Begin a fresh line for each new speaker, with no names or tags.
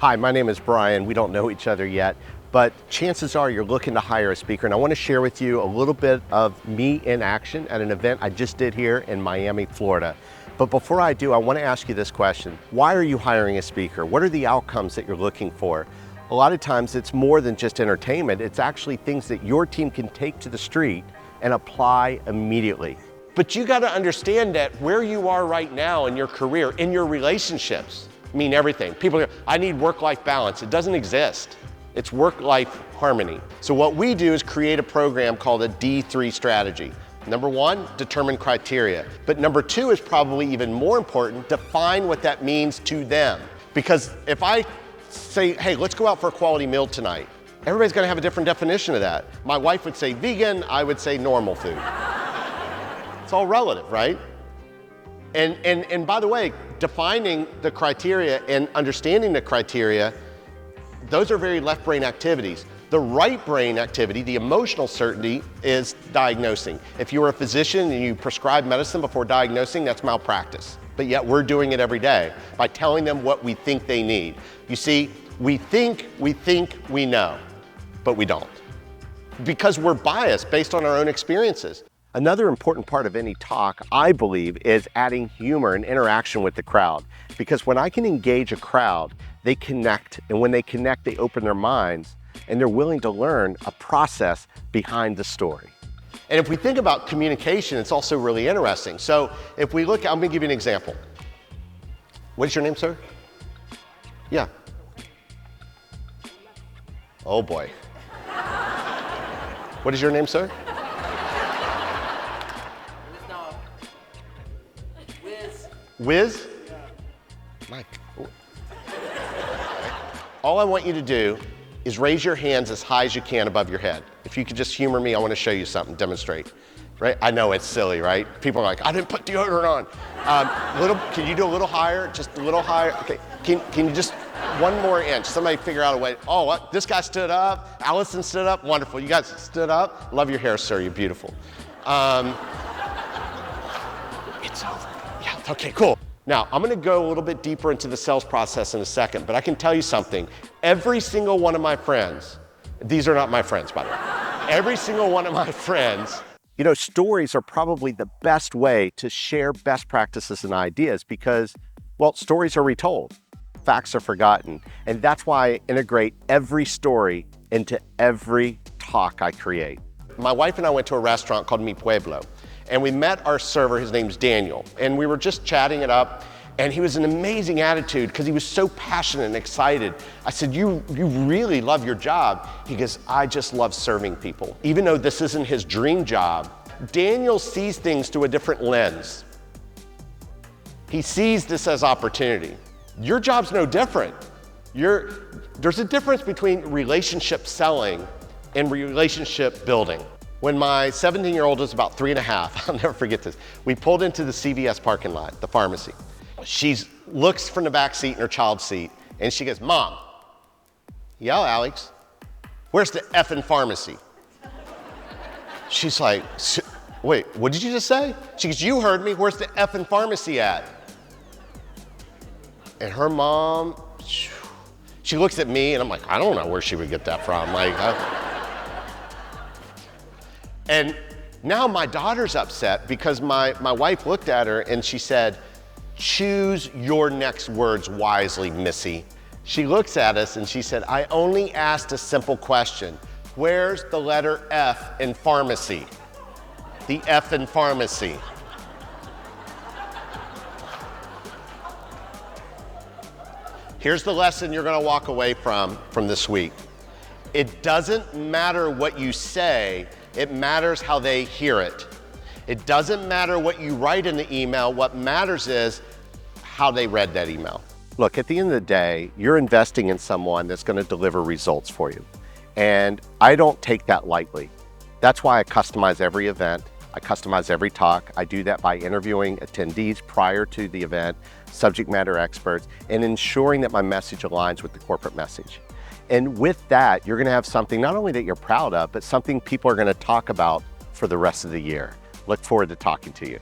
Hi, my name is Brian. We don't know each other yet, but chances are you're looking to hire a speaker, and I want to share with you a little bit of me in action at an event I just did here in Miami, Florida. But before I do, I want to ask you this question. Why are you hiring a speaker? What are the outcomes that you're looking for? A lot of times it's more than just entertainment. It's actually things that your team can take to the street and apply immediately. But you got to understand that where you are right now in your career, in your relationships, mean everything. People go, I need work-life balance. It doesn't exist. It's work-life harmony. So what we do is create a program called a D3 strategy. Number one, determine criteria. But number two is probably even more important, define what that means to them. Because if I say, hey, let's go out for a quality meal tonight, everybody's gonna have a different definition of that. My wife would say vegan, I would say normal food. It's all relative, right? And by the way, defining the criteria and understanding the criteria, those are very left brain activities. The right brain activity, the emotional certainty, is diagnosing. If you were a physician and you prescribe medicine before diagnosing, that's malpractice. But yet we're doing it every day by telling them what we think they need. You see, we think we know, but we don't. Because we're biased based on our own experiences. Another important part of any talk, I believe, is adding humor and interaction with the crowd. Because when I can engage a crowd, they connect. And when they connect, they open their minds and they're willing to learn a process behind the story. And if we think about communication, it's also really interesting. So if we look, I'm gonna give you an example. What is your name, sir? Yeah. Oh boy. What is your name, sir? Wiz? Yeah. Mike. All I want you to do is raise your hands as high as you can above your head. If you could just humor me, I want to show you something, demonstrate. Right? I know it's silly, right? People are like, I didn't put deodorant on. Can you do a little higher? Just a little higher? Okay. Can you just one more inch? Somebody figure out a way. Oh, what? This guy stood up. Allison stood up. Wonderful. You guys stood up. Love your hair, sir. You're beautiful. It's over. Yeah, okay, cool. Now, I'm gonna go a little bit deeper into the sales process in a second, but I can tell you something. Every single one of my friends, these are not my friends, by the way. Every single one of my friends, you know, stories are probably the best way to share best practices and ideas because, well, stories are retold, facts are forgotten. And that's why I integrate every story into every talk I create. My wife and I went to a restaurant called Mi Pueblo. And we met our server, his name's Daniel, and we were just chatting it up, and he was an amazing attitude because he was so passionate and excited. I said, you really love your job. He goes, I just love serving people. Even though this isn't his dream job, Daniel sees things through a different lens. He sees this as opportunity. Your job's no different. There's a difference between relationship selling and relationship building. When my 17-year-old was about 3.5, I'll never forget this, we pulled into the CVS parking lot, the pharmacy. She looks from the back seat in her child's seat, and she goes, Mom, yeah, Alex, where's the effing pharmacy? She's like, wait, what did you just say? She goes, you heard me, where's the effing pharmacy at? And her mom, she looks at me, and I'm like, I don't know where she would get that from. Like, and now my daughter's upset because my wife looked at her and she said, choose your next words wisely, Missy. She looks at us and she said, I only asked a simple question. Where's the letter F in pharmacy? The F in pharmacy. Here's the lesson you're gonna walk away from this week. It doesn't matter what you say, it matters how they hear it. It doesn't matter what you write in the email, what matters is how they read that email. Look, at the end of the day, you're investing in someone that's gonna deliver results for you. And I don't take that lightly. That's why I customize every event, I customize every talk. I do that by interviewing attendees prior to the event, subject matter experts, and ensuring that my message aligns with the corporate message. And with that, you're gonna have something not only that you're proud of, but something people are gonna talk about for the rest of the year. Look forward to talking to you.